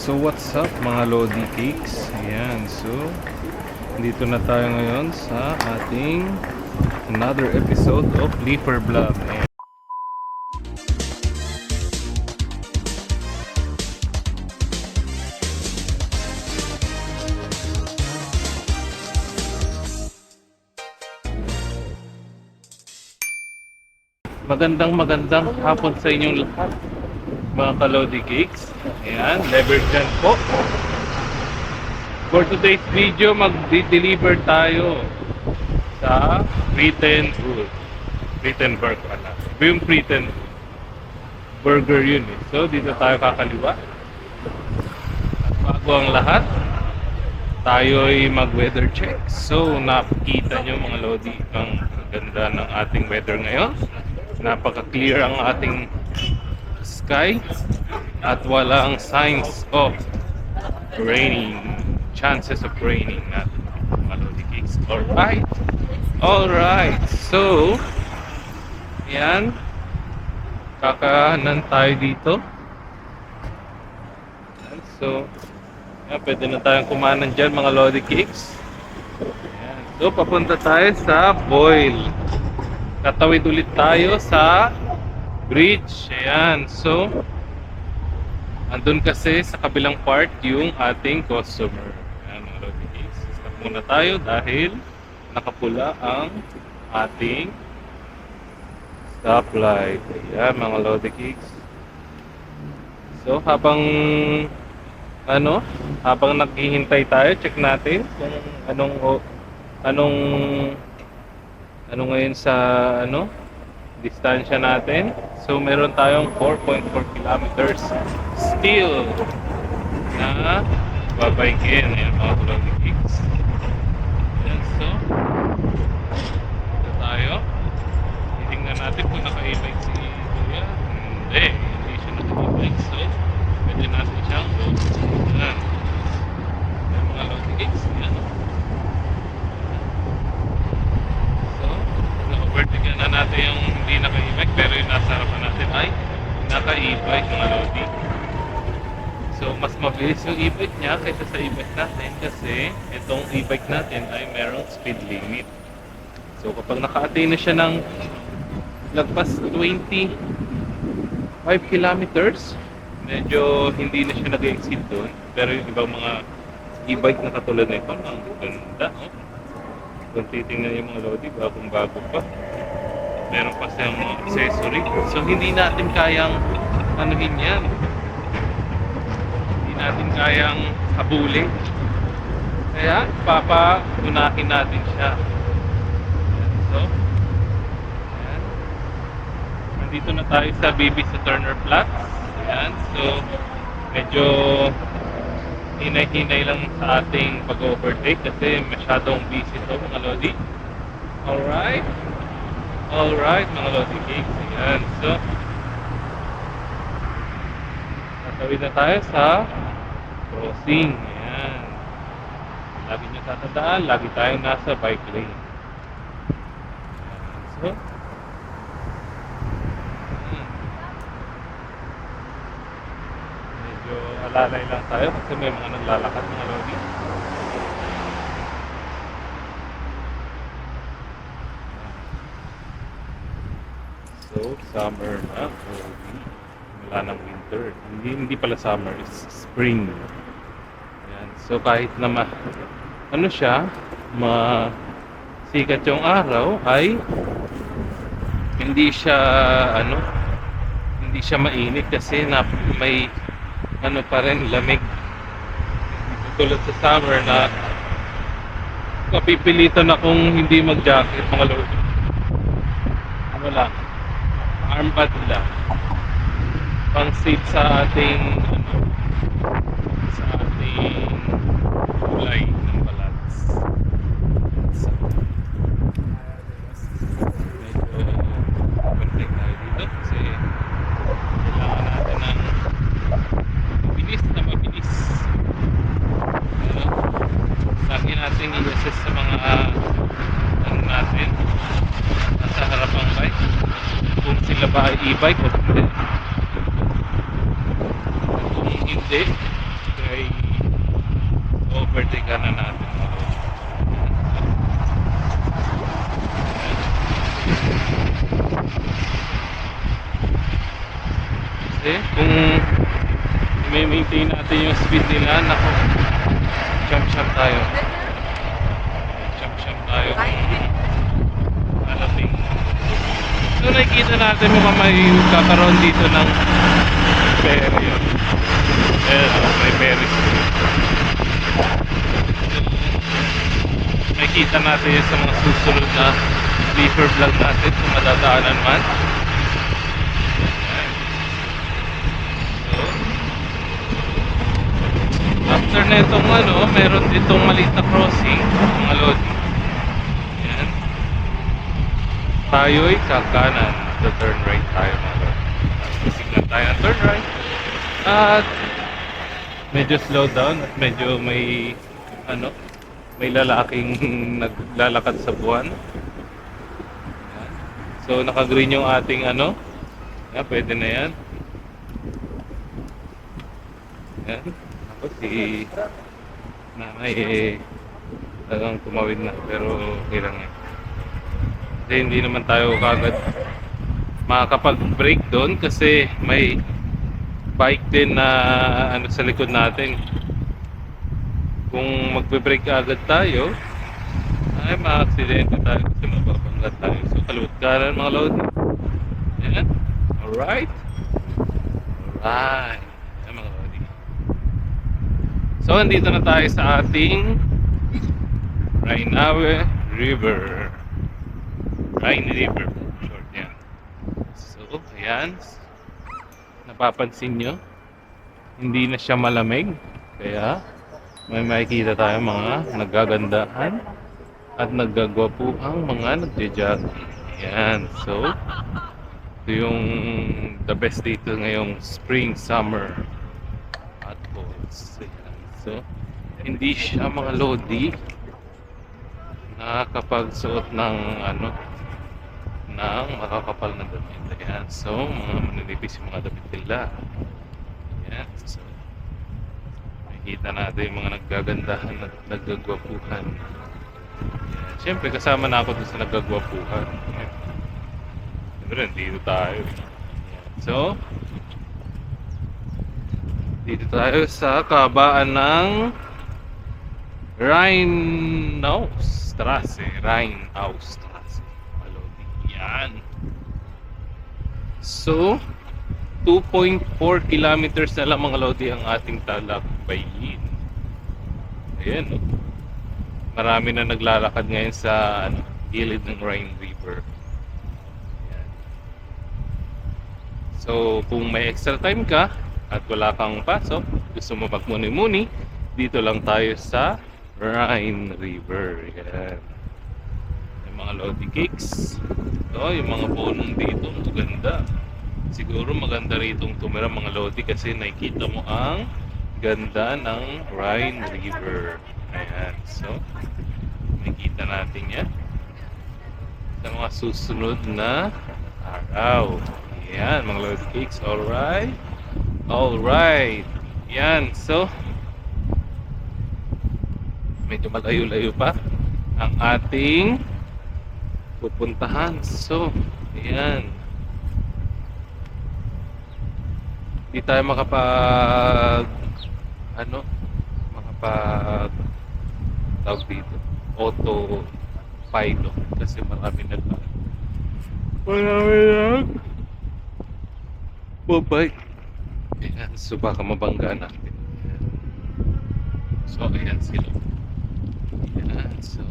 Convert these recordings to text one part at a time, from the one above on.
So what's up mga Lodi Cakes? Ayan, so dito na tayo ngayon sa ating another episode of Leaper Vlog. Ayan. Magandang hapon sa inyong lahat mga ka-Lodi Cakes. Ayan, lever dyan po. For today's video, mag-deliver tayo sa Frittenburg pala. Yung Fritten Burger yun eh. So, dito tayo kakaliwa. At bago ang lahat, tayo ay mag-weather check. So, nakikita nyo mga Lodi, ang ganda ng ating weather ngayon. Napaka-clear ang ating sky at walang signs of raining, chances of raining natin mga Lodi Cakes. Alright, so yan, kakanan tayo dito. Yan, so yan, pwede na tayong kumanan dyan mga Lodi Cakes. Yan, so papunta tayo sa Boyle. Tatawid ulit tayo sa bridge. Ayan, so andun kasi sa kabilang part yung ating customer. Ayan mga Lodi Cakes, stop muna tayo dahil nakapula ang ating stoplight. Ayan mga Lodi Cakes. So habang naghihintay tayo, check natin kung ano ngayon sa distansya natin. So meron tayong 4.4 kilometers still na babaykin. Ayan mga Lodi Cakes. Ayan, so ito tayo. Titingnan natin kung naka-e-bike si Kuya. Hindi siya naka-e-bike. So pwede natin siyang ayan. Ayan mga Lodi Cakes. Ayan. Vertigan na natin yung hindi naka-e-bike, pero yung nasa harapan natin ay naka-e-bike mga Lodi. So mas mabilis yung e-bike niya kaysa sa e-bike natin kasi itong e-bike natin ay merong speed limit. So kapag naka-attain na siya ng lagpas 25 kilometers, medyo hindi na siya nag-exceed doon. Pero yung ibang mga e-bike na katulad na ito, ang ganda, no? Kung titingnan yung mga Lodi, bagong-bago pa. Meron pa siyang mga accessory. So hindi natin kayang anuhin yan. Hindi natin kayang habulin. Kaya papaunahin natin siya. Ayan. So ayan. Nandito na tayo sa BB sa Turner Flats. Ayan. So medyo hinay-hinay lang sa ating pag-overtake kasi masyadong busy ito mga Lodi. Alright mga Lodi Cakes. Ayan, so tatawid na tayo sa crossing. Ayan, lagi nyo tatandaan, lagi tayong nasa bike lane. Ayan, so medyo alalay lang tayo kasi may mga naglalakad mga Lodi. So, summer na. Wala ng winter. Hindi pala summer, it's spring. Ayan. So, kahit na sikat yung araw ay hindi siya mainit kasi may pa rin lamig. Tulad sa summer na mapipilitan akong hindi mag-jacket mga Lodi. Lang, armband lang pang safe sa ating kulay ng balance. So medyo perfect tayo dito kasi kailangan natin ng mabilis lagi natin i-assess sa mga natin nasa harapang bike kung sila ba ay e-bike o hindi. Kung hindi, Overtake na natin. Kasi kung i-maintain natin yung speed nila, nako, jump tayo. Jump tayo. Alating. So nakikita natin mukhang may kakaroon dito ng ferry. May ferry. Makikita natin yan sa mga susunod na sleeper vlog natin kung madadaanan man. So, after na itong meron ditong maliit na crossing, mga lodi. Yan. Tayo'y kakanan. So turn right tayo, mga lodi. Signal tayo ang turn right. At medyo slow down at medyo may may lalaking naglalakad sa buwan. Yan. So naka-green yung ating yan, pwede na yan. Yan. Ako si nanay talagang tumawid na, pero okay lang yan. Kasi hindi naman tayo kagad makakapag-brake doon kasi may bike din na sa likod natin. Kung magbe-brake agad tayo, ay ma-aksidente tayo kasi mababangga tayo. So kaliwat kanan, mga lodi. Yan. Alright. Yan, mga lodi. So andito na tayo sa ating Rainawe River. Rain River. Short yan. So ayan. Napapansin nyo, hindi na siya malamig. Kaya may makikita tayo mga nagagandahan at naggagwapuhang mga nagja-jogging. Ayan. So, ito yung the best dito ngayong spring, summer at falls. Ayan. So, hindi siya mga lodi nakakapagsuot ng ng makakapal na damit. Ayan. So, mga maninipis yung mga damit nila. Ayan. So, kita natin yung mga naggagandahan at naggagwapuhan. Yan. Siyempre kasama na ako dun sa naggagwapuhan. Siyempre dito tayo. Yan. So dito tayo sa kabaan ng Rheinaustrasse. Yan. So 2.4 kilometers na lang, mga lodi, ang ating talakbayin. Ayan, marami na naglalakad ngayon sa gilid ng Rhine River. Ayan. So kung may extra time ka at wala kang pasok, gusto mo magmuni-muni, dito lang tayo sa Rhine River. Ayan. Yung mga lodi cakes. Ito, yung mga punong dito, maganda. Siguro maganda rito tumira, mga lodi, kasi nakikita mo ang ganda ng Rhine River. Ayan. So nakikita natin yan sa mga susunod na araw. Ayan, mga lodi cakes. Alright. Yan. So medyo malayo-layo pa ang ating pupuntahan. So ayan, di tayo makapag tawag dito autopilot kasi marami bye. Ayan, so baka mabangga natin. So ayan sila. Ayan, so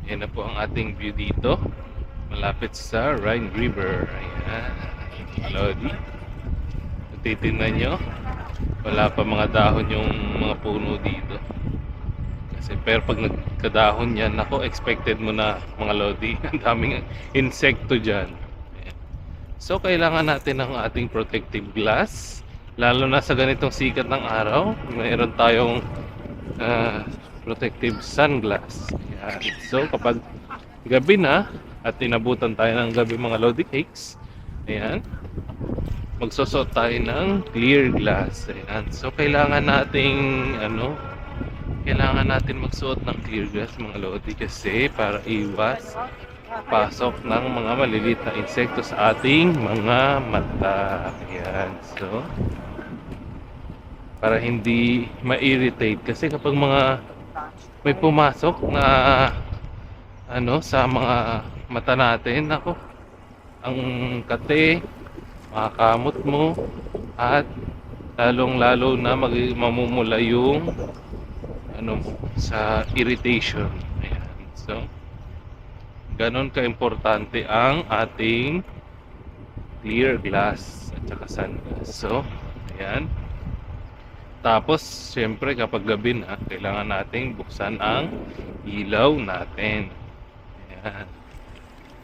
ayan na po ang ating view dito malapit sa Rhine River. Ayan, lodi, titignan nyo, wala pa mga dahon yung mga puno dito kasi, pero pag nagkadahon yan, ako, expected mo na, mga lodi. Ang daming insekto dyan. Ayan. So kailangan natin ng ating protective glass, lalo na sa ganitong sikat ng araw. Mayroon tayong protective sunglass. Ayan. So kapag gabi na at inabutan tayo ng gabi, mga lodi cakes, ayan, magsusot tayo ng clear glass. Ayan. So kailangan nating kailangan natin magsuot ng clear glass mga lodi kasi para iwas pasok ng mga maliliit na insekto sa ating mga mata. Ayan. So, para hindi ma-irritate kasi kapag mga may pumasok na sa mga mata natin, ako, ang kate, makakamot mo at lalong-lalo na mamumula yung sa irritation. Ayan. So, ganon ka-importante ang ating clear glass at saka sunglass. So, ayan. Tapos, syempre kapag gabi na, kailangan nating buksan ang ilaw natin. Ayan.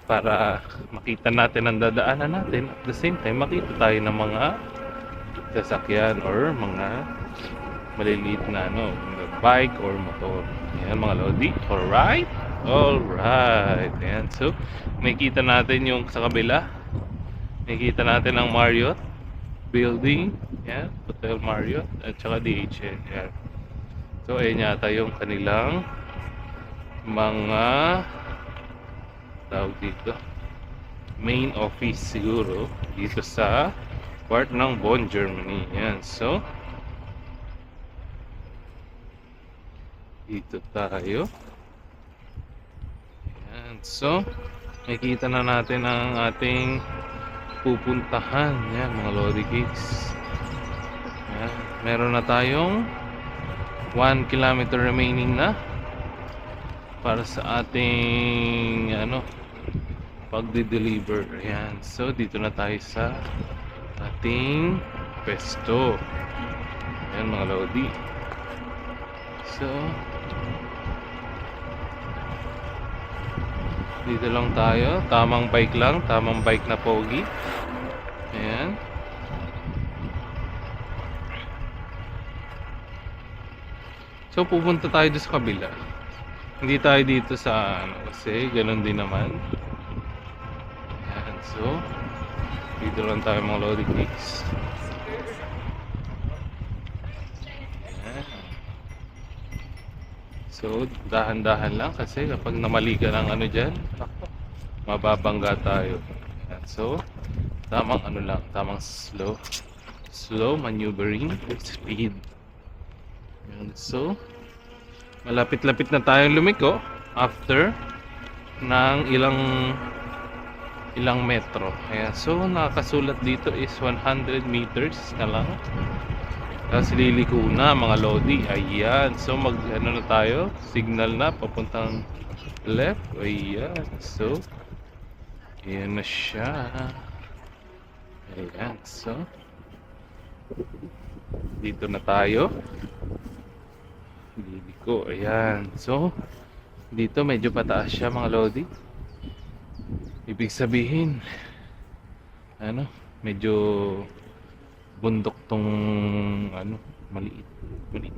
Para makita natin ang dadaanan natin. At the same time, makita tayo ng mga sasakyan or mga maliliit na bike or motor. Ayan mga lodi. Alright? Alright. Ayan. So, makikita natin yung sa kabila. Makikita natin ang Marriott building. Ayan. Hotel Marriott. At saka DHL. Ayan. So, ayan yata yung kanilang mga tawag dito. Main office siguro. Dito sa part ng Bonn, Germany. Ayan. So, dito tayo. Ayan. So, makikita na natin ang ating pupuntahan. Ayan, mga Lodi Cakes. Ayan. Meron na tayong 1 kilometer remaining na para sa ating pagde-deliver. Ayan. So, dito na tayo sa ating pesto. Ayan, mga Lodi. So, dito lang tayo, tamang bike lang, tamang bike na pogi. Ayan. So pupunta tayo dito sa kabila. Hindi tayo dito sa kasi ganun din naman. Ayan. So dito lang tayo mga Lodi Cakes. So, dahan-dahan lang kasi kapag namali ka ng dyan, mababangga tayo. Ayan. So, tamang lang, tamang slow maneuvering speed. Ayan. So, malapit-lapit na tayong lumiko after ng ilang metro. Ayan. So, nakasulat dito is 100 meters na lang. Tapos liliko na mga Lodi. Ayan. So mag na tayo. Signal na papuntang left. Ayan. So ayan na siya. Ayan. So dito na tayo. Liliko. Ayan. So dito medyo pataas siya mga Lodi. Ibig sabihin medyo bundok tong maliit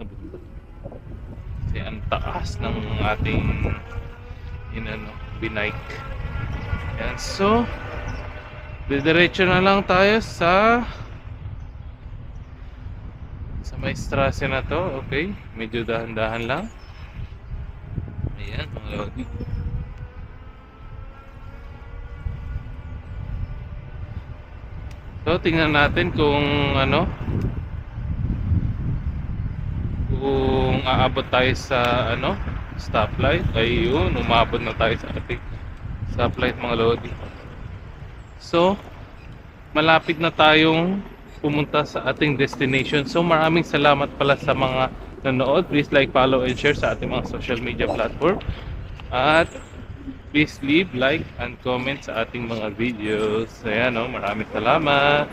na bundok kasi ang taas ng ating binike. Yan. So didiretso na lang tayo sa may strasse na to. Okay, medyo dahan-dahan lang. Ayan mga Lodi. So, tingnan natin kung kung aabot tayo sa stoplight. Ayun, umabot na tayo sa ating stoplight mga Lodi. So, malapit na tayong pumunta sa ating destination. So, maraming salamat pala sa mga nanood. Please like, follow, and share sa ating mga social media platform. At please leave like and comment sa ating mga videos. Ayan, maraming salamat.